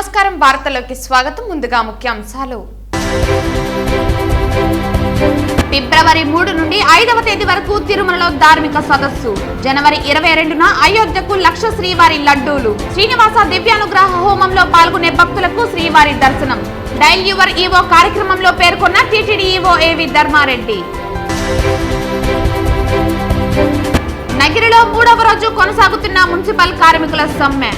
నమస్కారం వార్తల్లోకి స్వాగతం ముందుగా ముఖ్యాంశాలు ఫిబ్రవరి 3 నుండి 5వ తేదీ వరకు తిరుమలలో ధార్మిక సదస్సు జనవరి 22న అయోధ్యకు లక్ష శ్రీవారి లడ్డూలు శ్రీనివాస దివ్యానుగ్రహ హోమంలో పాల్గొనే భక్తులకు శ్రీవారి దర్శనం డైల్ యువర్ ఈవో కార్యక్రమంలో పేర్కొన్న టీటీడీ ఈవో ఏవి ధర్మారెడ్డి నగిరిలో 3వ రోజు కొనసాగుతున్న మున్సిపల్ కార్మికుల సమ్మె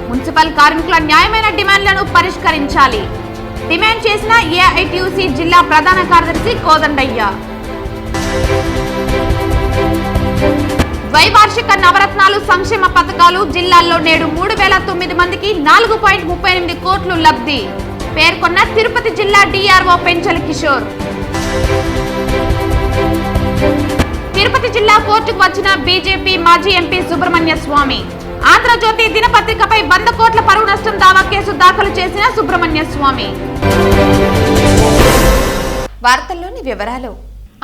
మున్సిపల్ కార్మికుల న్యాయమైన డిమాండ్లను పరిష్కరించాలి డిమాండ్ చేసిన ఏఐటీయూసీ జిల్లా ప్రధాన కార్యదర్శి కోదండయ్య ద్వైవార్షిక నవరత్నాలు సంక్షేమ పథకాలు జిల్లాల్లో నేడు 3009 మందికి 4.38 కోట్లు లబ్ధి పేర్కొన్న తిరుపతి జిల్లా డిఆర్ఓ పెంచల కిషోర్ తిరుపతి జిల్లా కోర్టుకు వచ్చిన బీజేపీ మాజీ ఎంపీ సుబ్రహ్మణ్య స్వామి ఆంధ్రజ్యోతి దినపత్రికపై 100 కోట్ల పరువు నష్టం దావా కేసు దాఖలు చేసిన సుబ్రహ్మణ్య స్వామి. వార్తల్లోని వివరాలు.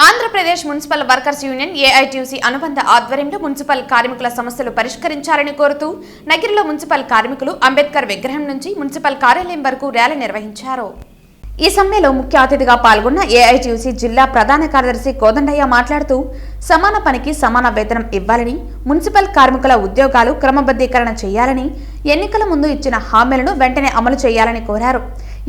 Andhra Pradesh municipal workers union AITUC అనుబంధ ఆధ్వర్యంలో మున్సిపల్ కార్మికుల సమస్యలు పరిష్కరించాలని కోరుతూ నగిరిలో మున్సిపల్ కార్మికులు అంబేద్కర్ విగ్రహం నుంచి మున్సిపల్ కార్యాలయం వరకు ర్యాలీ నిర్వహించారు. ఈ సమ్మెలో ముఖ్య అతిథిగా పాల్గొన్న ఏఐటీయూసీ జిల్లా ప్రధాన కార్యదర్శి కోదండయ్య మాట్లాడుతూ సమాన పనికి సమాన వేతనం ఇవ్వాలని మున్సిపల్ కార్మికుల ఉద్యోగాలు క్రమబద్ధీకరణ చేయాలని ఎన్నికల ముందు ఇచ్చిన హామీలను వెంటనే అమలు చేయాలని కోరారు.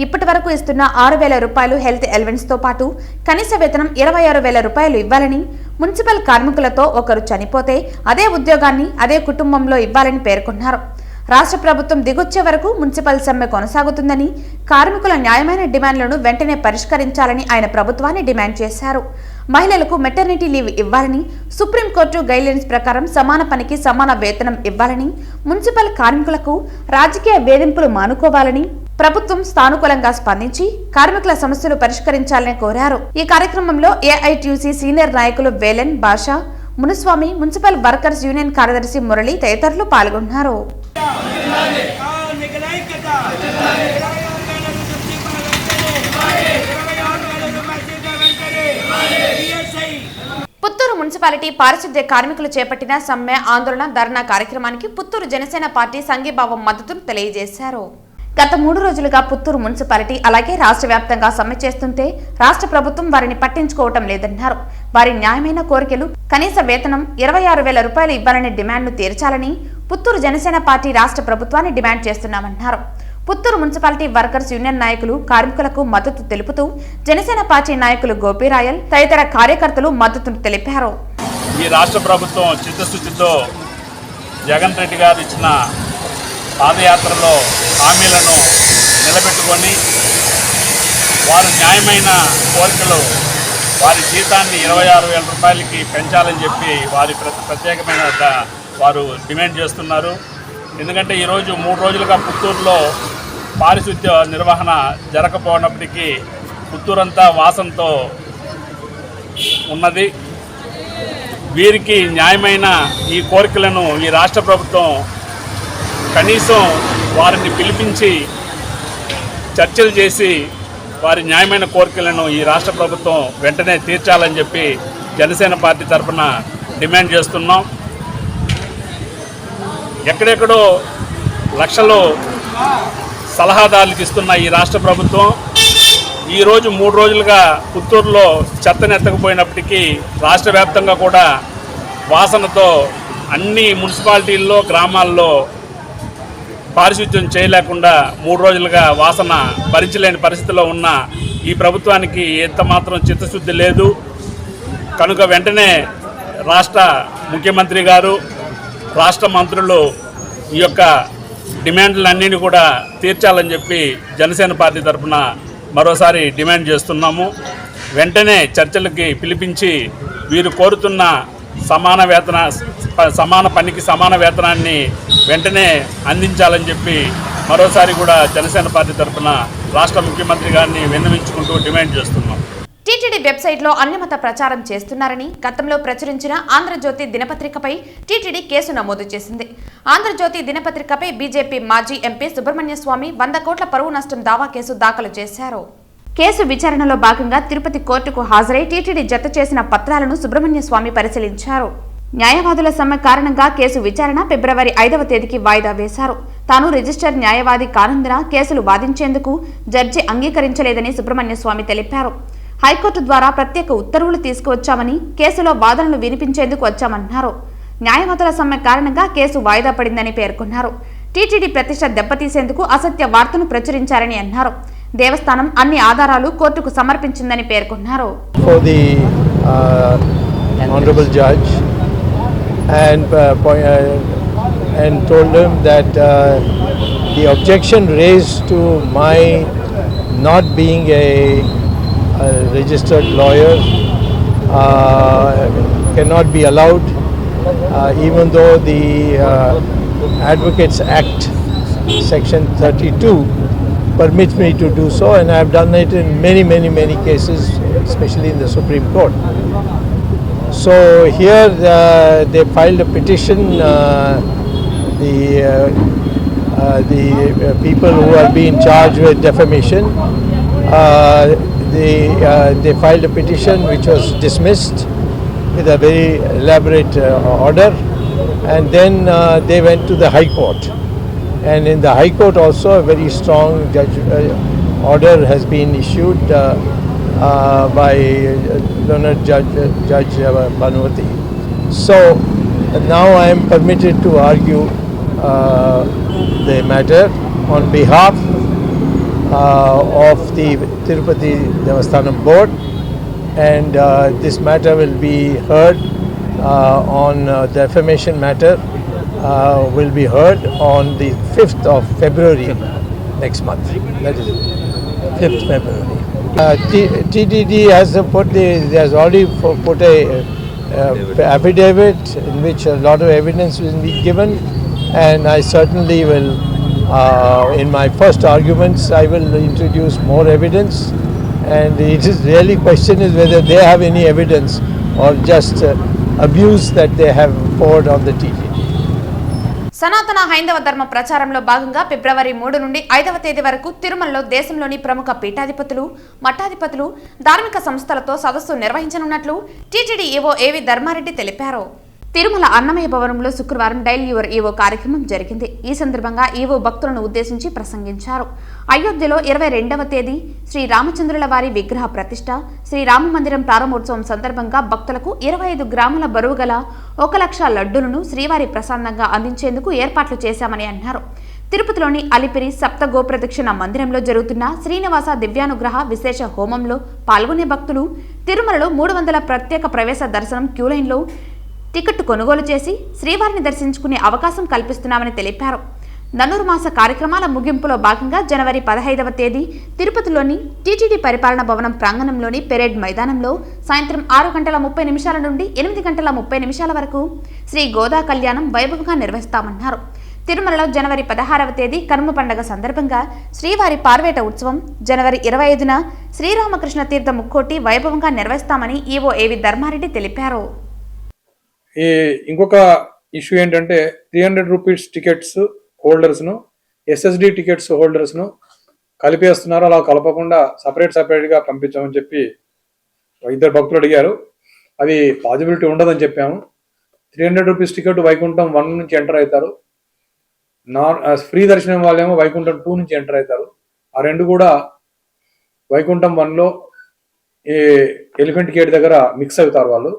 ఇప్పటి వరకు ఇస్తున్న 6,000 రూపాయలు హెల్త్ ఎలవెన్స్ తో పాటు కనీస వేతనం 26,000 రూపాయలు ఇవ్వాలని మున్సిపల్ కార్మికులతో ఒకరు చనిపోతే అదే ఉద్యోగాన్ని అదే కుటుంబంలో ఇవ్వాలని పేర్కొన్నారు. రాష్ట్ర ప్రభుత్వం దిగొచ్చే వరకు మున్సిపల్ సమ్మె కొనసాగుతుందని కార్మికుల న్యాయమైన డిమాండ్లను వెంటనే పరిష్కరించాలని ఆయన ప్రభుత్వాన్ని డిమాండ్ చేశారు. మహిళలకు మెటర్నిటీ లీవ్ ఇవ్వాలని సుప్రీంకోర్టు గైడ్లైన్స్ ప్రకారం సమాన పనికి సమాన వేతనం ఇవ్వాలని మున్సిపల్ కార్మికులకు రాజకీయ వేధింపులు మానుకోవాలని ప్రభుత్వం సానుకూలంగా స్పందించి కార్మికుల సమస్యలు పరిష్కరించాలని కోరారు. ఈ కార్యక్రమంలో ఏఐటీయూసీ సీనియర్ నాయకులు వేలన్ భాషా మునుస్వామి మున్సిపల్ వర్కర్స్ యూనియన్ కార్యదర్శి మురళి తదితరులు పాల్గొన్నారు. పుత్తూరు మున్సిపాలిటీ పారిశుద్ధ్య కార్మికులు చేపట్టిన సమ్మె ఆందోళన ధర్నా కార్యక్రమానికి పుత్తూరు జనసేన పార్టీ సంఘీభావం మద్దతును తెలియజేశారు. గత 3 రోజులుగా పుత్తూరు మున్సిపాలిటీ అలాగే రాష్ట్ర వ్యాప్తంగా సమ్మె చేస్తుంటే రాష్ట్ర ప్రభుత్వం వారిని పట్టించుకోవటం లేదన్నారు. వారి న్యాయమైన కోరికలు కనీస వేతనం 26,000 రూపాయలు ఇవ్వాలనే డిమాండ్ను తీర్చాలని పుత్తూరు జనసేన పార్టీ రాష్ట్ర ప్రభుత్వాన్ని డిమాండ్ చేస్తున్నామన్నారు. పుత్తూరు మున్సిపాలిటీ వర్కర్స్ యూనియన్ నాయకులు కార్మికులకు మద్దతు తెలుపుతూ జనసేన పార్టీ నాయకులు గోపీరాయల్ తదితర కార్యకర్తలు మద్దతును తెలిపారు. ఈ రాష్ట్ర ప్రభుత్వం చిత్తశుద్ధితో జగన్ రెడ్డి గారు ఇచ్చిన పాదయాత్రలో హామీలను నిలబెట్టుకొని వారు న్యాయమైన కోరికలు వారి జీతాన్ని 26,000 రూపాయలకి పెంచాలని చెప్పి వారి ప్రత్యేకమైన వారు డిమాండ్ చేస్తున్నారు. ఎందుకంటే ఈరోజు 3 రోజులుగా పుత్తూరులో పారిశుద్ధ్య నిర్వహణ జరగకపోయినప్పటికీ పుత్తూరంతా వాసనతో ఉన్నది. వీరికి న్యాయమైన ఈ కోరికలను ఈ రాష్ట్ర ప్రభుత్వం కనీసం వారిని పిలిపించి చర్చలు చేసి వారి న్యాయమైన కోరికలను ఈ రాష్ట్ర ప్రభుత్వం వెంటనే తీర్చాలని చెప్పి జనసేన పార్టీ తరఫున డిమాండ్ చేస్తున్నాం. ఎక్కడెక్కడో లక్షలు సలహాదారులకు ఇస్తున్న ఈ రాష్ట్ర ప్రభుత్వం ఈరోజు 3 రోజులుగా పుత్తూరులో చెత్తను ఎత్తకపోయినప్పటికీ రాష్ట్ర వ్యాప్తంగా కూడా వాసనతో అన్ని మున్సిపాలిటీల్లో గ్రామాల్లో పారిశుద్ధ్యం చేయలేకుండా 3 రోజులుగా వాసన భరించలేని పరిస్థితిలో ఉన్న ఈ ప్రభుత్వానికి ఎంత మాత్రం చిత్తశుద్ధి లేదు. కనుక వెంటనే రాష్ట్ర ముఖ్యమంత్రి గారు రాష్ట్ర మంత్రులు ఈ యొక్క డిమాండ్లన్నింటినీ కూడా తీర్చాలని చెప్పి జనసేన పార్టీ తరఫున మరోసారి డిమాండ్ చేస్తున్నాము. వెంటనే చర్చలకి పిలిపించి వీరు కోరుతున్న సమాన పనికి సమాన వేతనాన్ని వెంటనే అందించాలని చెప్పి మరోసారి కూడా జనసేన పార్టీ తరఫున రాష్ట్ర ముఖ్యమంత్రి గారిని విన్నవించుకుంటూ డిమాండ్ చేస్తున్నాం. టీటీడీ వెబ్సైట్లో అన్యమత ప్రచారం చేస్తున్నారని గతంలో ప్రచురించిన ఆంధ్రజ్యోతి దినపత్రికపై టీటీడీ కేసు నమోదు చేసింది. ఆంధ్రజ్యోతి దినపత్రికపై బీజేపీ మాజీ ఎంపీ సుబ్రహ్మణ్య స్వామి 100 కోట్ల పరువు నష్టం దావా కేసు దాఖలు చేశారు. కేసు విచారణలో భాగంగా తిరుపతి కోర్టుకు హాజరై టీటీడీ జత చేసిన పత్రాలను సుబ్రహ్మణ్య స్వామి పరిశీలించారు. న్యాయవాదుల సమ్మె కారణంగా కేసు విచారణ ఫిబ్రవరి 5వ తేదీకి వాయిదా వేశారు. తాను రిజిస్టర్ న్యాయవాది కానందున కేసులు వాదించేందుకు జడ్జి అంగీకరించలేదని సుబ్రహ్మణ్య స్వామి తెలిపారు. హైకోర్టు ద్వారా ప్రత్యేక ఉత్తర్వులు తీసుకువచ్చామని, కేసులో వాదనలు వినిపించేందుకు వచ్చామన్నారు. న్యాయవాదుల సమ్మె కారణంగా కేసు వాయిదా పడిందని పేర్కొన్నారు. టీటీడీ ప్రతిష్ట దెబ్బతీసేందుకు అసత్య వార్తను ప్రచురించారని అన్నారు. దేవస్థానం అన్ని ఆధారాలు కోర్టుకు సమర్పించిందని పేర్కొన్నారు. Honorable judge and told him that the objection raised to my not being a registered lawyer cannot be allowed, even though the Advocates Act section 32 permits me to do so, and I have done it in many cases, especially in the Supreme Court. So here they filed a petition, the people who are being charged with defamation, they filed a petition which was dismissed with a very elaborate order, and then they went to the High Court, and in the High Court also a very strong order has been issued by Learned Judge Bhanuvati. So now I am permitted to argue the matter on behalf of the Tirupati Devasthanam Board, and this matter will be heard on defamation matter will be heard on the 5th of February next month. That is 5th February. TTD has already put a affidavit in which a lot of evidence will be given, and I certainly will, in my first arguments, I will introduce more evidence, and it is really question is whether they have any evidence or just abuse that they have poured on the TTD. సనాతన హైందవ ధర్మ ప్రచారంలో భాగంగా ఫిబ్రవరి 3 నుండి 5వ తేదీ వరకు తిరుమలలో దేశంలోని ప్రముఖ పీఠాధిపతులు, మఠాధిపతులు, ధార్మిక సంస్థలతో సదస్సు నిర్వహించనున్నట్లు టీటీడీ ఈవో ఏవి ధర్మారెడ్డి తెలిపారు. తిరుమల అన్నమయ్య భవనంలో శుక్రవారం డైల్ యువర్ ఈవో కార్యక్రమం జరిగింది. ఈ సందర్భంగా ఈవో భక్తులను ఉద్దేశించి ప్రసంగించారు. అయోధ్యలో 22వ తేదీ శ్రీ రామచంద్రుల వారి విగ్రహ ప్రతిష్ట, శ్రీ రామ మందిరం ప్రారంభోత్సవం సందర్భంగా భక్తులకు 25 గ్రాముల బరువు గల 1 లక్ష లడ్డూలను శ్రీవారి ప్రసాదంగా అందించేందుకు ఏర్పాట్లు చేశామని అన్నారు. తిరుపతిలోని అలిపిరి సప్త గోప్రదక్షిణ మందిరంలో జరుగుతున్న శ్రీనివాస దివ్యానుగ్రహ విశేష హోమంలో పాల్గొనే భక్తులు తిరుమలలో 300 ప్రత్యేక ప్రవేశ దర్శనం క్యూలైన్లో టికెట్ కొనుగోలు చేసి శ్రీవారిని దర్శించుకునే అవకాశం కల్పిస్తున్నామని తెలిపారు. ధనుర్మాస కార్యక్రమాల ముగింపులో భాగంగా జనవరి 15వ తేదీ తిరుపతిలోని టీటీడీ పరిపాలన భవనం ప్రాంగణంలోని పెరేడ్ మైదానంలో సాయంత్రం 6:30 నుండి 8:30 వరకు శ్రీ గోదా కళ్యాణం వైభవంగా నిర్వహిస్తామన్నారు. తిరుమలలో జనవరి 16వ తేదీ కనుమ పండుగ సందర్భంగా శ్రీవారి పార్వేట ఉత్సవం, జనవరి 25న శ్రీరామకృష్ణ తీర్థ ముక్కోటి వైభవంగా నిర్వహిస్తామని ఈవో ఏవి ధర్మారెడ్డి తెలిపారు. ఇంకొక ఇష్యూ ఏంటంటే 300 రూపీస్ టికెట్స్ హోల్డర్స్ను ఎస్ఎస్డి టికెట్స్ హోల్డర్స్ను కలిపేస్తున్నారు. అలా కలపకుండా సపరేట్గా పంపించామని చెప్పి ఇద్దరు భక్తులు అడిగారు. అది పాజిబిలిటీ ఉండదని చెప్పాము. 300 రూపీస్ టికెట్ వైకుంఠం 1 నుంచి ఎంటర్ అవుతారు. ఫ్రీ దర్శనం వాళ్ళేమో వైకుంఠం 2 నుంచి ఎంటర్ అవుతారు. ఆ రెండు కూడా వైకుంఠం 1లో ఈ ఎలిఫెంట్ గేట్ దగ్గర మిక్స్ అవుతారు వాళ్ళు.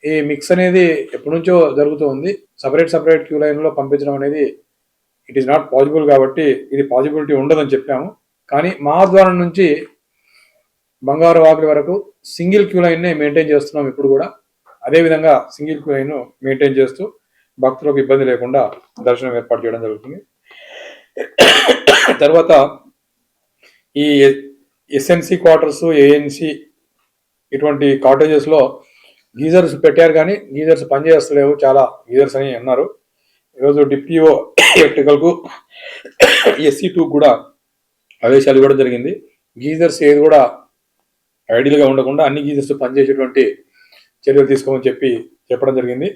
ఈ మిక్స్ అనేది ఎప్పటి నుంచో జరుగుతూ ఉంది. సపరేట్ క్యూ లైన్లో పంపించడం అనేది ఇట్ ఈస్ నాట్ పాసిబుల్, కాబట్టి ఇది పాసిబిలిటీ ఉండదని చెప్పాము. కానీ మహాద్వారం నుంచి బంగారు వాకిలి వరకు సింగిల్ క్యూ లైన్నే మెయింటైన్ చేస్తున్నాం ఇప్పుడు కూడా. అదేవిధంగా సింగిల్ క్యూ లైన్ మెయింటైన్ చేస్తూ భక్తులకు ఇబ్బంది లేకుండా దర్శనం ఏర్పాటు చేయడం జరుగుతుంది. తర్వాత ఈ ఎస్ఎన్సి క్వార్టర్స్, ఏఎన్సి ఇటువంటి కాటేజెస్లో గీజర్స్ పెట్టారు, కానీ గీజర్స్ పనిచేస్తలేవు, చాలా గీజర్స్ అని అన్నారు. ఈరోజు డిప్యూఓ ఎలక్ట్రికల్కు SC2 కూడా ఆదేశాలు ఇవ్వడం జరిగింది. గీజర్స్ ఏది కూడా ఐడియల్గా ఉండకుండా అన్ని గీజర్స్ పనిచేసేటువంటి చర్యలు తీసుకోమని చెప్పడం జరిగింది.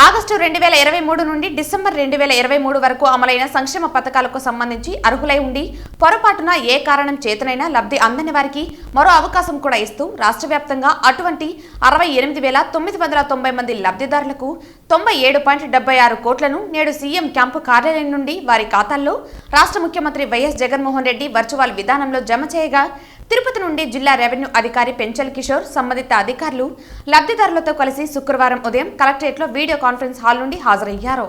ఆగస్టు 2023 నుండి డిసెంబర్ 2023 వరకు అమలైన సంక్షేమ పథకాలకు సంబంధించి అర్హులై ఉండి పొరపాటున ఏ కారణం చేతనైనా లబ్ధి అందని వారికి మరో అవకాశం కూడా ఇస్తూ రాష్ట్ర వ్యాప్తంగా అటువంటి 68,990 మంది లబ్ధిదారులకు 97.76 కోట్లను నేడు సీఎం క్యాంపు కార్యాలయం నుండి వారి ఖాతాల్లో రాష్ట్ర ముఖ్యమంత్రి వైఎస్ జగన్మోహన్ రెడ్డి వర్చువల్ విధానంలో జమ చేయగా తిరుపతి నుండి జిల్లా రెవెన్యూ అధికారి పెంచల్ కిషోర్ సంబంధిత అధికారులు లబ్ధిదారులతో కలిసి శుక్రవారం ఉదయం కలెక్టరేట్లో వీడియో కాన్ఫరెన్స్ హాల్ నుండి హాజరయ్యారు.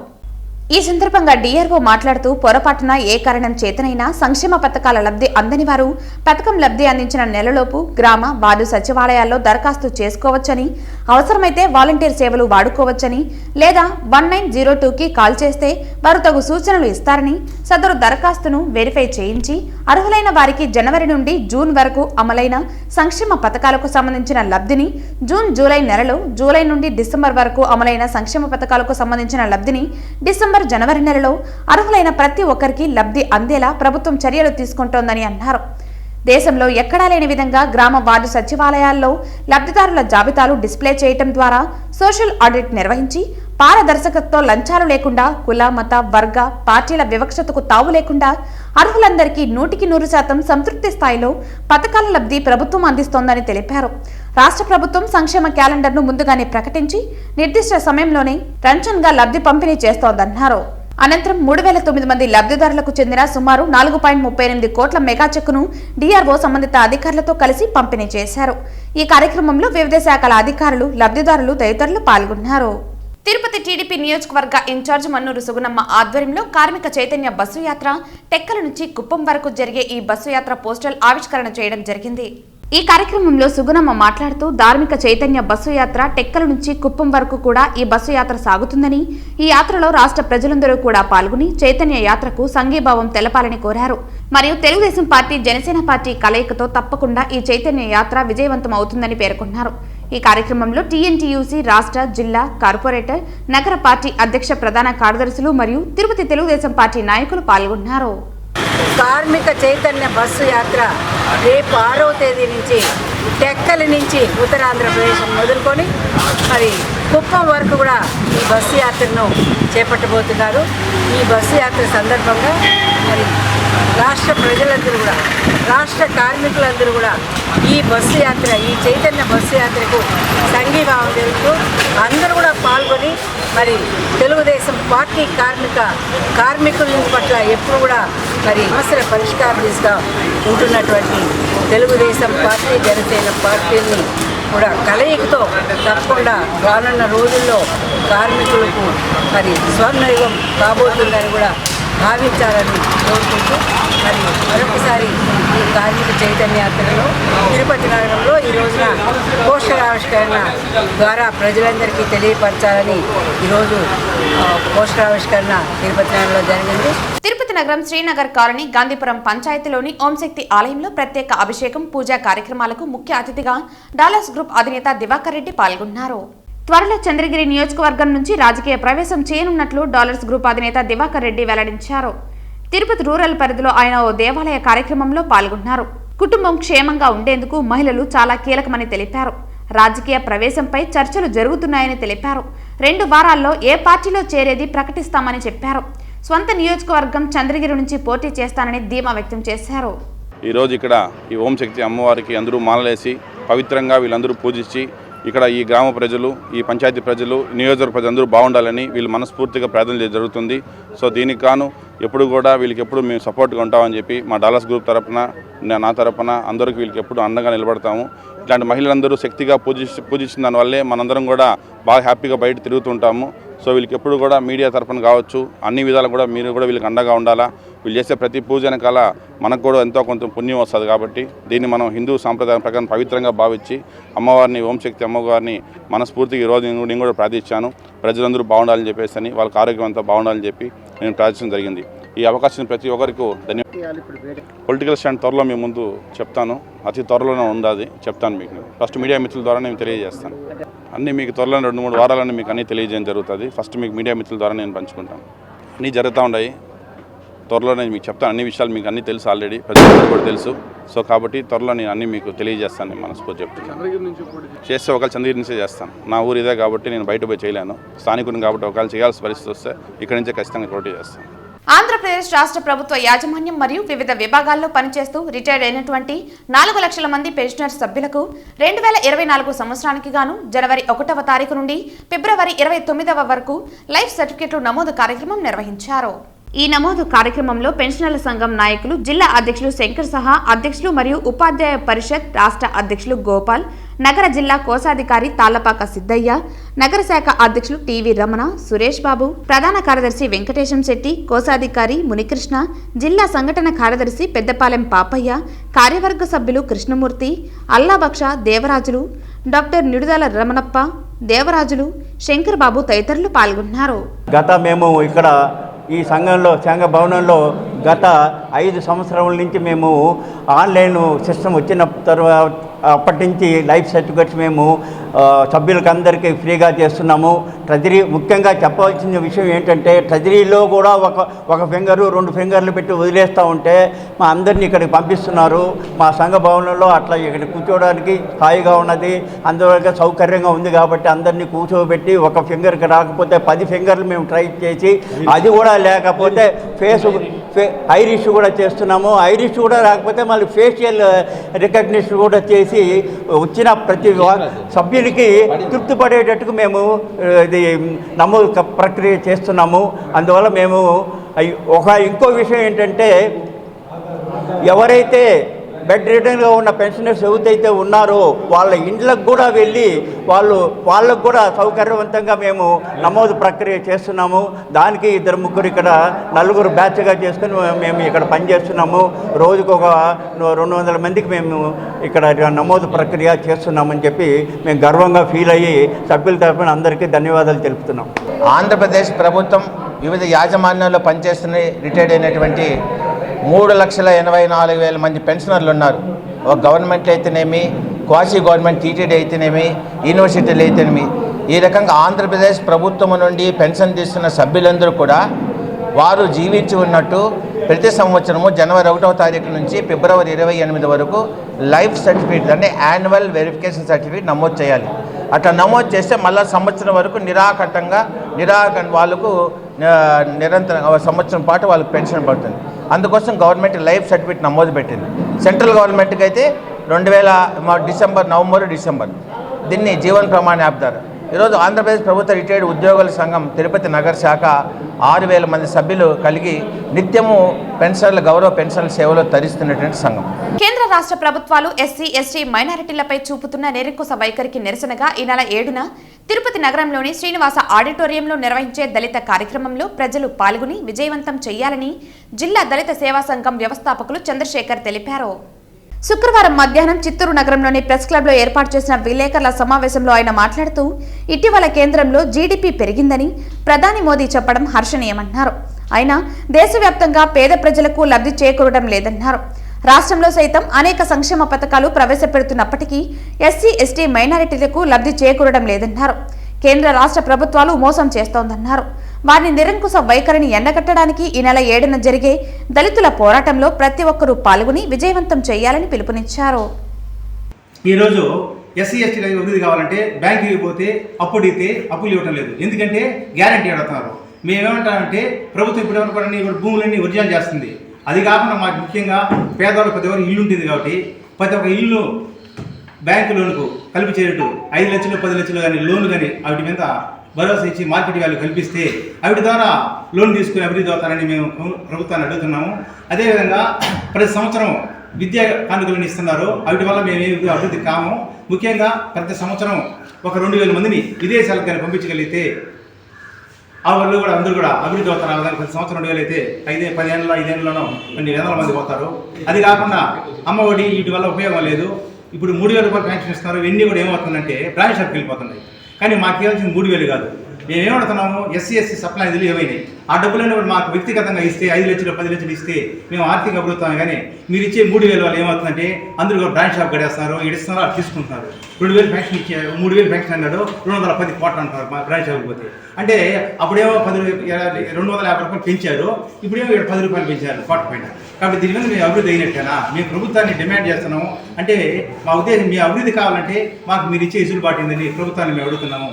ఈ సందర్భంగా డీఆర్ఓ మాట్లాడుతూ పొరపాటున ఏ కారణం చేతనైనా సంక్షేమ పథకాల లబ్ధి అందని వారు పథకం లబ్ధి అందించిన నెలలోపు గ్రామ వార్డు సచివాలయాల్లో దరఖాస్తు చేసుకోవచ్చని, అవసరమైతే వాలంటీర్ సేవలు వాడుకోవచ్చని లేదా 1902కి కాల్ చేస్తే వారు తగు సూచనలు ఇస్తారని, సదరు దరఖాస్తును వెరిఫై చేయించి అర్హులైన వారికి జనవరి నుండి జూన్ వరకు అమలైన సంక్షేమ పథకాలకు సంబంధించిన లబ్ధిని, జూన్ జూలై నెలలో జూలై నుండి డిసెంబర్ వరకు అమలైన సంక్షేమ పథకాలకు సంబంధించిన లబ్ధిని డిసెంబర్ జనవరి నెలలో అర్హులైన ప్రతి ఒక్కరికి లబ్ధి అందేలా ప్రభుత్వం చర్యలు తీసుకుంటోందని అన్నారు. దేశంలో ఎక్కడా లేని విధంగా గ్రామ వార్డు సచివాలయాల్లో లబ్ధిదారుల జాబితాలు డిస్ప్లే చేయటం ద్వారా సోషల్ ఆడిట్ నిర్వహించి పారదర్శకతతో లంచాలు లేకుండా కుల మత వర్గ పార్టీల వివక్షతకు తావు లేకుండా అర్హులందరికీ 100% సంతృప్తి స్థాయిలో పథకాల లబ్ధి ప్రభుత్వం అందిస్తోందని తెలిపారు. రాష్ట్ర ప్రభుత్వం సంక్షేమ క్యాలెండర్ను ముందుగానే ప్రకటించి నిర్దిష్ట సమయంలోనే టెన్షన్గా లబ్ధి పంపిణీ చేస్తోందన్నారు. అనంతరం 3,009 మంది లబ్ధిదారులకు చెందిన సుమారు 4.38 కోట్ల మెగా చెక్కును డీఆర్ఓ సంబంధిత అధికారులతో కలిసి పంపిణీ చేశారు. ఈ కార్యక్రమంలో వివిధ శాఖల అధికారులు, లబ్ధిదారులు తదితరులు పాల్గొన్నారు. తిరుపతి టీడీపీ నియోజకవర్గ ఇన్ఛార్జ్ మన్నూరు సుగుణమ్మ ఆధ్వర్యంలో కార్మిక చైతన్య బస్సు యాత్ర టెక్కల నుంచి కుప్పం వరకు జరిగే ఈ బస్సు యాత్ర పోస్టల్ ఆవిష్కరణ చేయడం జరిగింది. ఈ కార్యక్రమంలో సుగుణమ్మ మాట్లాడుతూ ధార్మిక చైతన్య బస్సు యాత్ర టెక్కల నుంచి కుప్పం వరకు కూడా ఈ బస్సు యాత్ర సాగుతుందని, ఈ యాత్రలో రాష్ట్ర ప్రజలందరూ కూడా పాల్గొని చైతన్య యాత్రకు సంఘీభావం తెలపాలని కోరారు. మరియు తెలుగుదేశం పార్టీ, జనసేన పార్టీ కలయికతో తప్పకుండా ఈ చైతన్య యాత్ర విజయవంతం అవుతుందని పేర్కొన్నారు. ఈ కార్యక్రమంలో టీఎన్టీయూసీ రాష్ట్ర, జిల్లా, కార్పొరేటర్, నగర పార్టీ అధ్యక్ష ప్రధాన కార్యదర్శులు మరియు తిరుపతి తెలుగుదేశం పార్టీ నాయకులు పాల్గొన్నారు. కార్మిక చైతన్య బస్సు యాత్ర రేపు 6వ తేదీ నుంచి టెక్కలి నుంచి ఉత్తరాంధ్రప్రదేశ్ మొదలుకొని మరి కుప్పం వరకు కూడా ఈ బస్సు యాత్రను చేపట్టబోతున్నారు. ఈ బస్సు యాత్ర సందర్భంగా మరి రాష్ట్ర ప్రజలందరూ కూడా, రాష్ట్ర కార్మికులందరూ కూడా ఈ బస్సు యాత్ర, ఈ చైతన్య బస్సు యాత్రకు సంఘీభావం తెలుపుతూ అందరూ కూడా పాల్గొని మరి తెలుగుదేశం పార్టీ కార్మికుల పట్ల ఎప్పుడు కూడా మరి సమస్యల పరిష్కారం చేస్తూ ఉంటున్నటువంటి తెలుగుదేశం పార్టీ, జనసేన పార్టీని కూడా కలయికతో తప్పకుండా రానున్న రోజుల్లో కార్మికులకు మరి స్వర్ణయుగం కాబోతుందని కూడా భావించాలని కోరుకుంటూ మరి మరొకసారి ఈ కార్మిక చైతన్య యాత్రలో తిరుపతి నగరంలో ఈ రోజున పోస్టర్ ఆవిష్కరణ ద్వారా ప్రజలందరికీ తెలియపరచాలని ఈరోజు పోస్టర్ ఆవిష్కరణ తిరుపతి నగరంలో జరిగింది. తిరుపతి నగరం శ్రీనగర్ కాలనీ గాంధీపురం పంచాయతీలోని ఓంశక్తి ఆలయంలో ప్రత్యేక అభిషేకం, పూజా కార్యక్రమాలకు ముఖ్య అతిథిగా డాలర్స్ గ్రూప్ అధినేత దివాకర్ రెడ్డి పాల్గొన్నారు. త్వరలో చంద్రగిరి నియోజకవర్గం నుంచి రాజకీయ ప్రవేశం చేయనున్నట్లు డాలర్స్ గ్రూప్ అధినేత దివాకర్ రెడ్డి వెల్లడించారు. తిరుపతి రూరల్ పరిధిలో ఆయన ఓ దేవాలయ కార్యక్రమంలో పాల్గొన్నారు. కుటుంబం క్షేమంగా ఉండేందుకు మహిళలు చాలా కీలకమని తెలిపారు. రాజకీయ ప్రవేశంపై చర్చలు జరుగుతున్నాయని తెలిపారు. 2 వారాల్లో ఏ పార్టీలో చేరేది ప్రకటిస్తామని చెప్పారు. స్వంత నియోజకవర్గం చంద్రగిరి నుంచి పోటీ చేస్తానని ధీమా వ్యక్తం చేశారు. ఈరోజు ఇక్కడ ఈ ఓంశక్తి అమ్మవారికి అందరూ మాలలేసి పవిత్రంగా వీళ్ళందరూ పూజించి ఇక్కడ ఈ గ్రామ ప్రజలు, ఈ పంచాయతీ ప్రజలు, నియోజకవర్గ ప్రజలందరూ బాగుండాలని వీళ్ళు మనస్ఫూర్తిగా ప్రార్థన చేయడం జరుగుతుంది. సో దీనికి కాను ఎప్పుడు కూడా వీళ్ళకి ఎప్పుడు మేము సపోర్ట్గా ఉంటామని చెప్పి మా డాలర్స్ గ్రూప్ తరపున, నా తరపున అందరికీ వీళ్ళకి ఎప్పుడు అండగా నిలబడతాము. ఇట్లాంటి మహిళలందరూ శక్తిగా పూజించిన దానివల్లే మనందరం కూడా బాగా హ్యాపీగా బయట తిరుగుతుంటాము. సో వీళ్ళకి ఎప్పుడు కూడా మీడియా తరపున కావచ్చు, అన్ని విధాలు కూడా మీరు కూడా వీళ్ళకి అండగా ఉండాలా. వీళ్ళు చేసే ప్రతి పూజ వెనకాల మనకు కూడా ఎంతో కొంత పుణ్యం వస్తుంది. కాబట్టి దీన్ని మనం హిందూ సాంప్రదాయం ప్రకారం పవిత్రంగా భావించి అమ్మవారిని, ఓంశక్తి అమ్మవారిని మనస్ఫూర్తిగా ఈరోజు నేను కూడా ప్రార్థించాను. ప్రజలందరూ బాగుండాలని చెప్పేసి, వాళ్ళకి ఆరోగ్యం అంతా బాగుండాలని చెప్పి నేను ప్రార్థించడం జరిగింది. ఈ అవకాశం ప్రతి ఒక్కరికి ధన్యవాదాలు. పొలిటికల్ స్టాండ్ త్వరలో మీ ముందు చెప్తాను, అతి త్వరలోనే ఉంది, చెప్తాను మీకు. ఫస్ట్ మీడియా మిత్రుల ద్వారా నేను తెలియజేస్తాను. అన్నీ మీకు త్వరలో 2-3 వారాలని మీకు అన్నీ తెలియజేయడం జరుగుతుంది. ఫస్ట్ మీకు మీడియా మిత్రుల ద్వారా నేను పంచుకుంటాను. అన్నీ జరుగుతూ ఉన్నాయి. త్వరలో నేను మీకు చెప్తాను. అన్ని విషయాలు మీకు అన్నీ తెలుసు, ఆల్రెడీ ప్రజలందరూ కూడా తెలుసు. సో కాబట్టి త్వరలో నేను అన్నీ మీకు తెలియజేస్తాను. నేను మనస్ఫూర్తి చెప్తున్నాను. చేస్తే ఒకవేళ చంద్రగిరి నుంచే చేస్తాను. నా ఊరు ఇదే కాబట్టి నేను బయట పోయి చేయలేను. స్థానికుని కాబట్టి ఒకవేళ చేయాల్సిన పరిస్థితి వస్తే ఇక్కడి నుంచే ఖచ్చితంగా పోటీ చేస్తాను. ఆంధ్రప్రదేశ్ రాష్ట్ర ప్రభుత్వ యాజమాన్యం మరియు వివిధ విభాగాల్లో పనిచేస్తూ రిటైర్డ్ అయినటువంటి 4 లక్షల మంది పెన్షనర్ సభ్యులకు 2024 సంవత్సరానికి గాను జనవరి 1వ తారీఖు నుండి ఫిబ్రవరి 29వ వరకు లైఫ్ సర్టిఫికెట్లు నమోదు కార్యక్రమం నిర్వహించారు. ఈ నమోదు కార్యక్రమంలో పెన్షనర్ల సంఘం నాయకులు, జిల్లా అధ్యక్షులు శంకర్ సహా అధ్యక్షులు మరియు ఉపాధ్యాయ పరిషత్ రాష్ట్ర అధ్యక్షులు గోపాల్, నగర జిల్లా కోశాధికారి తాళ్లపాక సిద్ధయ్య, నగర శాఖ అధ్యక్షులు టీవీ రమణ, సురేష్ బాబు, ప్రధాన కార్యదర్శి వెంకటేశం శెట్టి, కోశాధికారి మునికృష్ణ, జిల్లా సంఘటన కార్యదర్శి పెద్దపాలెం పాపయ్య, కార్యవర్గ సభ్యులు కృష్ణమూర్తి, అల్లాబక్ష, దేవరాజులు, డాక్టర్ నిడుదల రమణప్ప, దేవరాజులు, శంకర్ బాబు తదితరులు పాల్గొన్నారు. మేము ఇక్కడ ఈ సంఘ భవనంలో గత 5 సంవత్సరాల నుంచి మేము ఆన్లైన్ సిస్టమ్ వచ్చిన తర్వాత అప్పటి నుంచి లైఫ్ సర్టిఫికెట్స్ మేము సభ్యులకు అందరికీ ఫ్రీగా చేస్తున్నాము. ట్రెజరీ ముఖ్యంగా చెప్పవలసిన విషయం ఏంటంటే, ట్రెజరీలో కూడా ఒక ఫింగరు 2 ఫింగర్లు పెట్టి వదిలేస్తూ ఉంటే మా అందరినీ ఇక్కడికి పంపిస్తున్నారు. మా సంఘ భవనంలో అట్లా ఇక్కడ కూర్చోవడానికి హాయిగా ఉన్నది, అందువల్ల సౌకర్యంగా ఉంది కాబట్టి అందరినీ కూర్చోబెట్టి ఒక ఫింగర్కి రాకపోతే 10 ఫింగర్లు మేము ట్రై చేసి, అది కూడా లేకపోతే ఐరిష్ కూడా చేస్తున్నాము. ఐరిష్ కూడా రాకపోతే మళ్ళీ ఫేషియల్ రికగ్నిషన్ కూడా చేసి వచ్చిన ప్రతి సభ్యునికి తృప్తి పడేటట్టుకు మేము ఇది నమోదు ప్రక్రియ చేస్తున్నాము. అందువల్ల మేము ఇంకో విషయం ఏంటంటే, ఎవరైతే బెడ్ రిటర్న్గా ఉన్న పెన్షనర్స్ ఎవరైతే ఉన్నారో వాళ్ళ ఇండ్లకు కూడా వెళ్ళి వాళ్ళకు కూడా సౌకర్యవంతంగా మేము నమోదు ప్రక్రియ చేస్తున్నాము. దానికి 2-3 ఇక్కడ 4 బ్యాచ్గా చేసుకుని మేము ఇక్కడ పనిచేస్తున్నాము. రోజుకు ఒక 200 మందికి మేము ఇక్కడ నమోదు ప్రక్రియ చేస్తున్నామని చెప్పి మేము గర్వంగా ఫీల్ అయ్యి సభ్యుల తరఫున అందరికీ ధన్యవాదాలు తెలుపుతున్నాం. ఆంధ్రప్రదేశ్ ప్రభుత్వం వివిధ యాజమాన్యాల్లో పనిచేస్తున్న రిటైర్డ్ అయినటువంటి 3,84,000 మంది పెన్షనర్లు ఉన్నారు. ఒక గవర్నమెంట్ అయితేనేమి, క్వాసీ గవర్నమెంట్ టీటీడీ అయితేనేమి, యూనివర్సిటీలు అయితేనేమి, ఈ రకంగా ఆంధ్రప్రదేశ్ ప్రభుత్వం నుండి పెన్షన్ తీసుకున్న సభ్యులందరూ కూడా వారు జీవించి ఉన్నట్టు ప్రతి సంవత్సరము జనవరి 1వ తారీఖు నుంచి ఫిబ్రవరి 28 వరకు లైఫ్ సర్టిఫికేట్ అంటే యాన్యువల్ వెరిఫికేషన్ సర్టిఫికేట్ నమోదు చేయాలి. అట్లా నమోదు చేస్తే మళ్ళీ సంవత్సరం వరకు నిరాకంటంగా వాళ్ళకు నిరంతరం సంవత్సరం పాటు వాళ్ళకి పెన్షన్ పడుతుంది. అందుకోసం గవర్నమెంట్ లైఫ్ సర్టిఫికేట్ నమోదు పెట్టింది. సెంట్రల్ గవర్నమెంట్కి అయితే 2000 నవంబర్ డిసెంబర్ దీన్ని జీవన్ ప్రమాణ యాప్ ద్వారా ఈరోజు ఆంధ్రప్రదేశ్ ప్రభుత్వ రిటైర్డ్ ఉద్యోగుల సంఘం తిరుపతి నగర శాఖ 6,000 మంది సభ్యులు కలిగి నిత్యము పెన్షన్ల గౌరవ పెన్షన్ల సేవలో తరిస్తున్నటువంటి సంఘం. కేంద్ర రాష్ట్ర ప్రభుత్వాలు ఎస్సీ, ఎస్టీ మైనారిటీలపై చూపుతున్న నిరంకుశ వైఖరికి నిరసనగా ఈ నెల 7న తిరుపతి నగరంలోని శ్రీనివాస ఆడిటోరియంలో నిర్వహించే దళిత కార్యక్రమంలో ప్రజలు పాల్గొని విజయవంతం చేయాలని జిల్లా దళిత సేవా సంఘం వ్యవస్థాపకులు చంద్రశేఖర్ తెలిపారు. శుక్రవారం మధ్యాహ్నం చిత్తూరు నగరంలోని ప్రెస్ క్లబ్లో ఏర్పాటు చేసిన విలేకరుల సమావేశంలో ఆయన మాట్లాడుతూ, ఇటీవల కేంద్రంలో జీడీపీ పెరిగిందని ప్రధాని మోదీ చెప్పడం హర్షణీయమన్నారు. అయినా దేశవ్యాప్తంగా పేద ప్రజలకు లబ్ధి చేకూరడం లేదన్నారు. రాష్ట్రంలో సైతం అనేక సంక్షేమ పథకాలు ప్రవేశపెడుతున్నప్పటికీ ఎస్సీ, ఎస్టీ మైనారిటీలకు లబ్ధి చేకూరడం లేదన్నారు. కేంద్ర రాష్ట్ర ప్రభుత్వాలు మోసం చేస్తోందన్నారు. వారిని నిరంకుశ వైఖరిని ఎండగట్టడానికి ఈ నెల 7న జరిగే దళితుల పోరాటంలో ప్రతి ఒక్కరూ పాల్గొని విజయవంతం చేయాలని పిలుపునిచ్చారు. ఈరోజు ఎస్సీ, ఎస్టీ అభివృద్ధి కావాలంటే బ్యాంకుకి పోతే అప్పులు ఇవ్వటం లేదు. ఎందుకంటే గ్యారంటీ అడుగుతున్నారు. మేమేమంటామంటే ప్రభుత్వం ఇప్పుడు భూములన్నీ ఒరిజినల్ చేస్తుంది. అది కాకుండా మాకు ముఖ్యంగా పేదవాళ్ళు ప్రతి ఒక్కరు ఇల్లు ఉంటుంది కాబట్టి ప్రతి ఒక్క ఇల్లు బ్యాంకు లోన్కు కలిపి చేరట్టు 5 లక్షలు 10 లక్షలు కానీ లోన్లు కానీ వాటి మీద భరోసా ఇచ్చి మార్కెట్ వాల్యూ కల్పిస్తే వాటి ద్వారా లోన్ తీసుకుని అభివృద్ధి అవుతారని మేము ప్రభుత్వాన్ని అడుగుతున్నాము. అదేవిధంగా ప్రతి సంవత్సరం విద్యా కానుకలను ఇస్తున్నారు. వాటి వల్ల మేము అభివృద్ధి కాము. ముఖ్యంగా ప్రతి సంవత్సరం ఒక 2,000 మందిని విదేశాలకు కానీ పంపించగలిగితే ఆ వాళ్ళు కూడా అందరూ కూడా అభివృద్ధి అవుతారు. ప్రతి సంవత్సరం 2,000 అయితే 5 ఏళ్ళలోనో 2,000 మంది పోతారు. అది కాకుండా అమ్మఒడి వీటి వల్ల ఉపయోగం లేదు. ఇప్పుడు 3,000 రూపాయలు పెన్షన్ ఇస్తున్నారు. ఇవన్నీ కూడా ఏమవుతుందంటే ప్రైవేట్ షాప్కి వెళ్ళిపోతున్నాయి. కానీ మాకు ఇవ్వాల్సింది 3,000 కాదు, మేము ఏమడుతున్నాము, ఎస్సీ సప్లై నిధులు ఏమైనాయి? ఆ డబ్బులన్నీ కూడా మాకు వ్యక్తిగతంగా ఇస్తే 5 లక్షలు 10 లక్షలు ఇస్తే మేము ఆర్థిక అభివృద్ధి, కానీ మీరు ఇచ్చే 3,000 వాళ్ళు ఏమవుతుందంటే అందరూ కూడా బ్రాంచ్ షాప్ గడేస్తున్నారు, ఇస్తున్నారు, అది తీసుకుంటున్నారు. 2,000 పెన్షన్ ఇచ్చారు, 3,000 పెన్షన్ అన్నాడు, 210 కోట్లు అంటారు మా బ్రాంచ్ షాప్కి పోతే. అంటే అప్పుడేమో 250 రూపాయలు పెంచారు, ఇప్పుడేమో 10 రూపాయలు పెంచారు కోట పైన. కాబట్టి దీని మీద మేము అభివృద్ధి అయినట్టేనా? మేము ప్రభుత్వాన్ని డిమాండ్ చేస్తున్నాము. అంటే మా ఉద్దేశం, మీ అభివృద్ధి కావాలంటే మాకు మీరు ఇచ్చే ఇసులుబాటు ఏందని ప్రభుత్వాన్ని మేము అడుగుతున్నాము.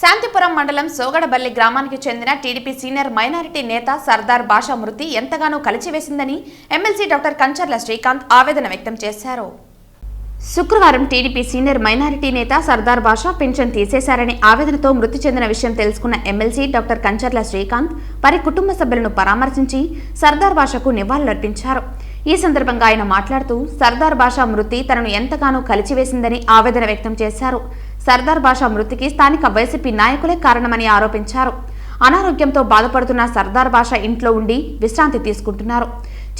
శాంతిపురం మండలం సోగడబల్లి గ్రామానికి చెందిన టీడీపీ సీనియర్ మైనారిటీ నేత సర్దార్ బాషా మృతి ఎంతగానో కలిచివేసిందని ఎమ్మెల్సీ డాక్టర్ కంచర్ల శ్రీకాంత్ ఆవేదన వ్యక్తం చేశారు. శుక్రవారం టీడీపీ సీనియర్ మైనారిటీ నేత సర్దార్ బాషా పింఛన్ తీసేశారని ఆవేదనతో మృతి చెందిన విషయం తెలుసుకున్న ఎమ్మెల్సీ డాక్టర్ కంచర్ల శ్రీకాంత్ వారి కుటుంబ సభ్యులను పరామర్శించి సర్దార్ బాషాకు నివాళులర్పించారు. ఈ సందర్భంగా ఆయన మాట్లాడుతూ సర్దార్ బాషా మృతి తనను ఎంతగానో కలిచివేసిందని ఆవేదన వ్యక్తం చేశారు. సర్దార్ బాషా మృతికి స్థానిక వైసీపీ నాయకులే కారణమని ఆరోపించారు. అనారోగ్యంతో బాధపడుతున్న సర్దార్ బాషా ఇంట్లో ఉండి విశ్రాంతి తీసుకుంటున్నారు.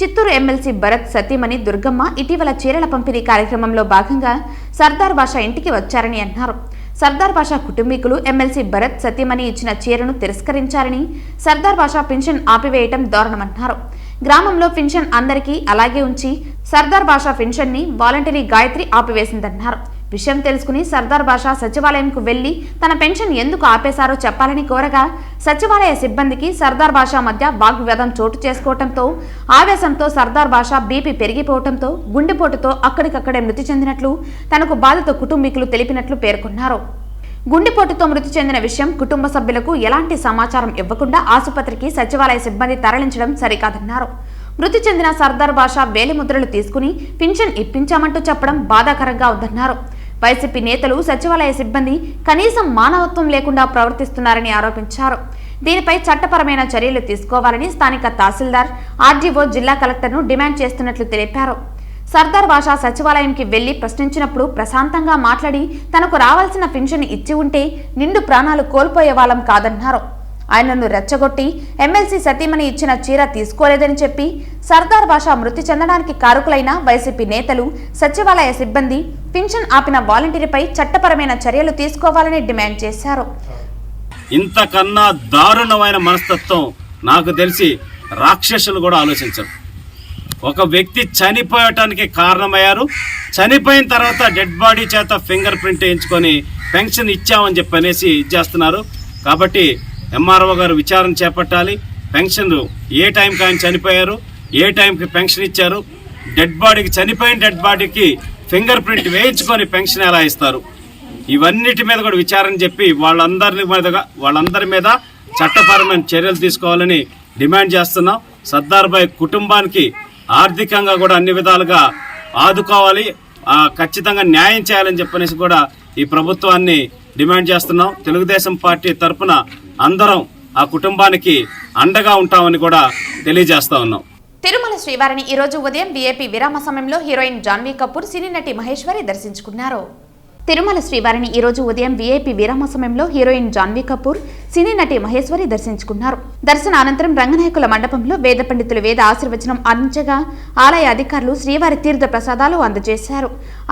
చిత్తూరు ఎమ్మెల్సీ భరత్ సతీమణి దుర్గమ్మ ఇటీవల చీరల పంపిణీ కార్యక్రమంలో భాగంగా సర్దార్ బాషా ఇంటికి వచ్చారని అన్నారు. సర్దార్ బాషా కుటుంబీకులు ఎమ్మెల్సీ భరత్ సతీమణి ఇచ్చిన చీరను తిరస్కరించారని, సర్దార్ బాషా పింఛన్ ఆపివేయటం దారుణమన్నారు. గ్రామంలో పింఛన్ అందరికీ అలాగే ఉంచి సర్దార్ బాషా పింఛన్ ని వాలంటరీ గాయత్రి ఆపివేసిందన్నారు. విషయం తెలుసుకుని సర్దార్ బాషా సచివాలయంకు వెళ్లి తన పెన్షన్ ఎందుకు ఆపేశారో చెప్పాలని కోరగా సచివాలయ సిబ్బందికి సర్దార్ బాషా మధ్య వాగ్వివాదం చోటు చేసుకోవడంతో ఆవేశంతో సర్దార్ బాషా బీపీ పెరిగిపోవడంతో గుండెపోటుతో అక్కడికక్కడే మృతి చెందినట్లు తనకు బాధిత కుటుంబీకులు తెలిపినట్లు పేర్కొన్నారు. గుండెపోటుతో మృతి చెందిన విషయం కుటుంబ సభ్యులకు ఎలాంటి సమాచారం ఇవ్వకుండా ఆసుపత్రికి సచివాలయ సిబ్బంది తరలించడం సరికాదన్నారు. మృతి చెందిన సర్దార్ బాషా వేలిముద్రలు తీసుకుని పింఛన్ ఇప్పించామంటూ చెప్పడం బాధాకరంగా ఉందన్నారు. వైసీపీ నేతలు సచివాలయ సిబ్బంది కనీసం మానవత్వం లేకుండా ప్రవర్తిస్తున్నారని ఆరోపించారు. దీనిపై చట్టపరమైన చర్యలు తీసుకోవాలని స్థానిక తహసీల్దార్, ఆర్డీఓ, జిల్లా కలెక్టర్ను డిమాండ్ చేస్తున్నట్లు తెలిపారు. సర్దార్ బాషా సచివాలయంకి వెళ్లి ప్రశ్నించినప్పుడు ప్రశాంతంగా మాట్లాడి తనకు రావాల్సిన పింఛన్ ఇచ్చి ఉంటే నిండు ప్రాణాలు కోల్పోయే వాళ్ళం కాదన్నారు. ఆయనను రెచ్చగొట్టి ఎమ్మెల్సీ సతీమణి ఇచ్చిన చీర తీసుకోలేదని చెప్పి సర్దార్ బాషా మృతి చెందడానికి కారకులైన వైసీపీ నేతలు, సచివాలయ సిబ్బంది పింఛన్ ఆపిన వాలంటీర్పై చట్టపరమైన చర్యలు తీసుకోవాలని డిమాండ్ చేశారు. ఇంతకన్నా దారుణమైన మనస్తత్వం నాకు తెలిసి రాక్షసులు కూడా ఆలోచించరు. ఒక వ్యక్తి చనిపోయటానికి కారణమయ్యారు, చనిపోయిన తర్వాత డెడ్ బాడీ చేత ఫింగర్ ప్రింట్ వేయించుకొని పెన్షన్ ఇచ్చామని చెప్పనేసి ఇచ్చేస్తున్నారు. కాబట్టి ఎంఆర్ఓ గారు విచారణ చేపట్టాలి. పెన్షన్ ఏ టైంకి ఆయన చనిపోయారు, ఏ టైంకి పెన్షన్ ఇచ్చారు, చనిపోయిన డెడ్ బాడీకి ఫింగర్ ప్రింట్ వేయించుకొని పెన్షన్ ఎలా ఇస్తారు, ఇవన్నిటి మీద కూడా విచారణ చెప్పి వాళ్ళందరి మీద చట్టపరమైన చర్యలు తీసుకోవాలని డిమాండ్ చేస్తున్నాం. సర్దార్ భాయ్ కుటుంబానికి ఆర్థికంగా కూడా అన్ని విధాలుగా ఆదుకోవాలి, ఖచ్చితంగా న్యాయం చేయాలని చెప్పనేసి కూడా ఈ ప్రభుత్వాన్ని డిమాండ్ చేస్తున్నాం. తెలుగుదేశం పార్టీ తరఫున అందరం ఆ కుటుంబానికి అండగా ఉంటామని కూడా తెలియజేస్తా ఉన్నాం. తిరుమల శ్రీవారిని ఈ రోజు ఉదయం వీఐపీ విరామ సమయంలో హీరోయిన్ జాన్వీ కపూర్, సినీ నటి మహేశ్వరి దర్శించుకున్నారు. తిరుమల శ్రీవారిని ఈ రోజు ఉదయం వీఐపీ విరామ సమయంలో హీరోయిన్ జాన్వీ కపూర్, సినీ నటి మహేశ్వరి దర్శించుకున్నారు. దర్శన అనంతరం రంగనాయకుల మండపంలో వేద పండితులు వేద ఆశీర్వచనం అందించగా ఆలయ అధికారులు శ్రీవారి తీర్థ ప్రసాదాలు అందజేశారు.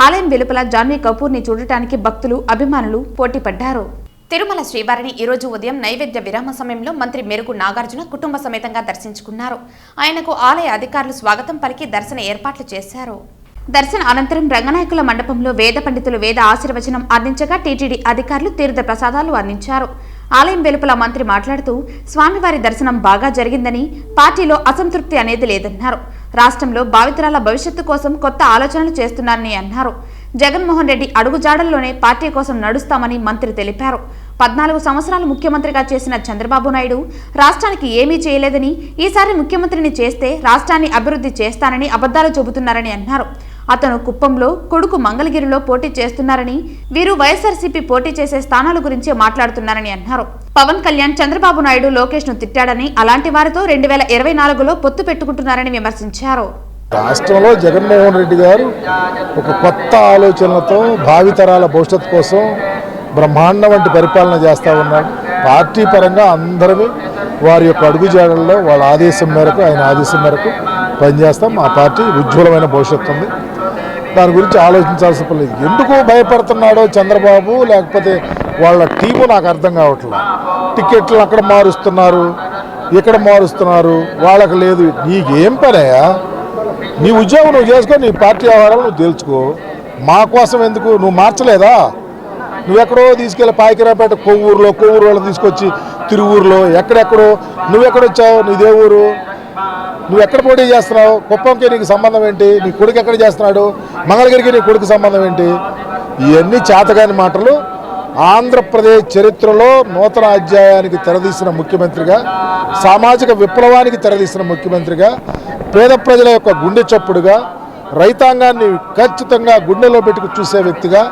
ఆలయం వెలుపల జాన్వీ కపూర్ ని చూడటానికి భక్తులు, అభిమానులు పోటీపడ్డారు. తిరుమల శ్రీవారిని ఈ రోజు ఉదయం నైవేద్య విరామ సమయంలో మంత్రి మేరుగు నాగార్జున కుటుంబ సమేతంగా దర్శించుకున్నారు. ఆయనకు ఆలయ అధికారులు స్వాగతం పలికి దర్శన ఏర్పాట్లు చేశారు. దర్శన అనంతరం రంగనాయకుల మండపంలో వేద పండితులు వేద ఆశీర్వచనం అందించగా టీటీడీ అధికారులు తీర్థ ప్రసాదాలు అందించారు. ఆలయం వెలుపల మంత్రి మాట్లాడుతూ స్వామివారి దర్శనం బాగా జరిగిందని, పార్టీలో అసంతృప్తి అనేది లేదన్నారు. రాష్ట్రంలో భావితరాల భవిష్యత్తు కోసం కొత్త ఆలోచనలు చేస్తున్నారని అన్నారు. జగన్మోహన్ రెడ్డి అడుగుజాడల్లోనే పార్టీ కోసం నడుస్తామని మంత్రి తెలిపారు. 14 సంవత్సరాలు ముఖ్యమంత్రిగా చేసిన చంద్రబాబు నాయుడు రాష్ట్రానికి ఏమీ చేయలేదని, ఈసారి ముఖ్యమంత్రిని చేస్తే రాష్ట్రాన్ని అభివృద్ధి చేస్తానని అబద్ధాలు చెబుతున్నారని అన్నారు. అతను కుప్పంలో, కొడుకు మంగళగిరిలో పోటీ చేస్తున్నారని, వీరు వైఎస్ఆర్సీపీ పోటీ చేసే స్థానాల గురించి మాట్లాడుతున్నారని అన్నారు. పవన్ కళ్యాణ్ చంద్రబాబు నాయుడు, లోకేష్ ను తిట్టాడని, అలాంటి వారితో 2024లో పొత్తు పెట్టుకుంటున్నారని విమర్శించారు. రాష్ట్రంలో జగన్మోహన్ రెడ్డి గారు ఒక కొత్త ఆలోచనలతో భావితరాల భవిష్యత్తు కోసం బ్రహ్మాండం వంటి పరిపాలన చేస్తూ ఉన్నాడు. పార్టీ పరంగా అందరమే వారి యొక్క అడుగుజాడల్లో వాళ్ళ ఆదేశం మేరకు, ఆయన ఆదేశం మేరకు పనిచేస్తాం. ఆ పార్టీ ఉజ్వలమైన భవిష్యత్తు ఉంది. దాని గురించి ఆలోచించాల్సిన పని లేదు. ఎందుకు భయపడుతున్నాడో చంద్రబాబు, లేకపోతే వాళ్ళ టీము నాకు అర్థం కావట్లేదు. టికెట్లు అక్కడ మారుస్తున్నారు, ఇక్కడ మారుస్తున్నారు, వాళ్ళకి లేదు. నీకేం పనయ్యా? నీ ఉద్యోగం నువ్వు చేసుకో, నీ పార్టీ వ్యవహారాలు నువ్వు తెలుసుకో. మా కోసం ఎందుకు? నువ్వు మార్చలేదా? నువ్వెక్కడో తీసుకెళ్ళి పాయకిరాపేట కొవ్వూరు వాళ్ళని తీసుకొచ్చి తిరువూరులో ఎక్కడెక్కడో నువ్వెక్కడొచ్చావు? నీదే ఊరు? నువ్వు ఎక్కడ పోటీ చేస్తున్నావు? కుప్పంకి నీకు సంబంధం ఏంటి? నీ కొడుకు ఎక్కడ చేస్తున్నాడు? మంగళగిరికి నీ కొడుకు సంబంధం ఏంటి? ఇవన్నీ చేతగాని మాటలు. ఆంధ్రప్రదేశ్ చరిత్రలో నూతన అధ్యాయానికి తెరదీసిన ముఖ్యమంత్రిగా, సామాజిక విప్లవానికి తెరదీసిన ముఖ్యమంత్రిగా, పేద ప్రజల యొక్క గుండె చప్పుడుగా, రైతాంగాన్ని ఖచ్చితంగా గుండెలో పెట్టుకు చూసే వ్యక్తిగా,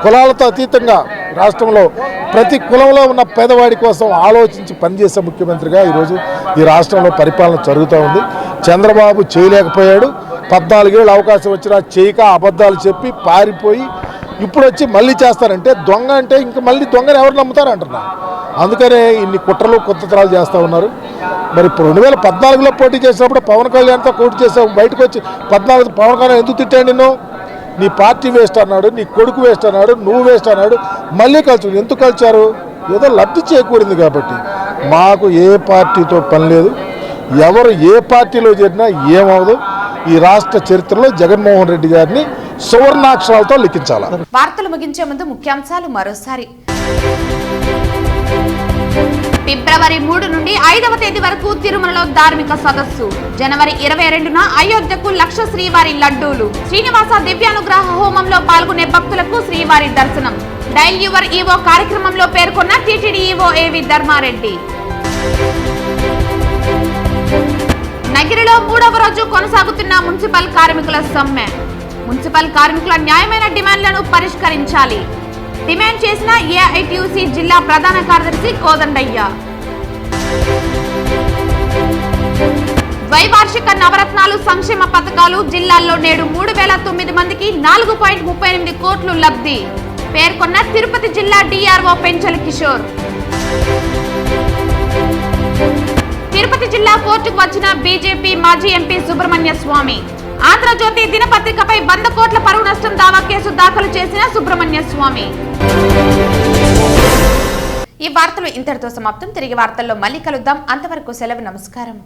కులాలతో అతీతంగా రాష్ట్రంలో ప్రతి కులంలో ఉన్న పేదవాడి కోసం ఆలోచించి పనిచేసే ముఖ్యమంత్రిగా ఈరోజు ఈ రాష్ట్రంలో పరిపాలన జరుగుతూ ఉంది. చంద్రబాబు చేయలేకపోయాడు. 14 ఏళ్ళు అవకాశం వచ్చినా చేయక అబద్ధాలు చెప్పి పారిపోయి ఇప్పుడు వచ్చి మళ్ళీ చేస్తారంటే దొంగ అంటే ఇంక మళ్ళీ దొంగని ఎవరు నమ్ముతారంటున్నా. అందుకనే ఇన్ని కుట్రలు కుతంత్రాలు చేస్తూ ఉన్నారు. మరి 2014లో పోటీ చేసినప్పుడు పవన్ కళ్యాణ్తో పోటీ చేసావు, బయటకు వచ్చి 14 పవన్ కళ్యాణ్ ఎందుకు తిట్టాడు నిన్ను? నీ పార్టీ వేస్ట్ అన్నాడు, నీ కొడుకు వేస్ట్ అన్నాడు, నువ్వు వేస్ట్ అన్నాడు. మళ్ళీ కలిసి ఎందుకు కలిచారు? ఏదో లబ్ధి చేకూరింది కాబట్టి. మాకు ఏ పార్టీతో పని లేదు. ఎవరు ఏ పార్టీలో చేరినా ఏమవదు. ఈ రాష్ట్ర చరిత్రలో జగన్మోహన్ రెడ్డి గారిని సువర్ణాక్షరాలతో లిఖించాలి. వార్తలు ముగించే ముందు ముఖ్యాంశాలు మరోసారి. ఫిబ్రవరి 3 నుండి 5వ తేదీ వరకు తిరుమలలో ధార్మిక సదస్సు. జనవరి 22న అయోధ్యకు 1,00,000 శ్రీవారి లడ్డూలు. శ్రీనివాస దివ్యానుగ్రహ హోమంలో పాల్గొనే భక్తులకు శ్రీవారి దర్శనం. డైల్ యువర్ ఈవో కార్యక్రమంలో పేర్కొన్న టీటీడీ ఈవో ఏవి ధర్మారెడ్డి. నగిరిలో 3వ రోజు కొనసాగుతున్న మున్సిపల్ కార్మికుల సమ్మె. మున్సిపల్ కార్మికుల న్యాయమైన డిమాండ్లను పరిష్కరించాలి. డిమాండ్ చేసిన ఏఐటీయూసీ జిల్లా ప్రధాన కార్యదర్శి కోదండయ్య. ద్వైవార్షిక నవరత్నాలు సంక్షేమ పథకాలు జిల్లాల్లో నేడు 3,009 మందికి 4.38 కోట్లు లబ్ధి. పేర్కొన్న తిరుపతి జిల్లా డిఆర్ఓ పెంచల కిషోర్. తిరుపతి జిల్లా కోర్టుకు వచ్చిన బీజేపీ మాజీ ఎంపీ సుబ్రహ్మణ్య స్వామి. ఆంధ్రజ్యోతి దినపత్రికపై 100 కోట్ల పరువు నష్టం దావా కేసు దాఖలు చేసిన సుబ్రహ్మణ్య స్వామి. ఈ వార్తలు ఇంతటితో సమాప్తం. తిరిగి వార్తల్లో మళ్ళీ కలుద్దాం. అంతవరకు సెలవు. నమస్కారం.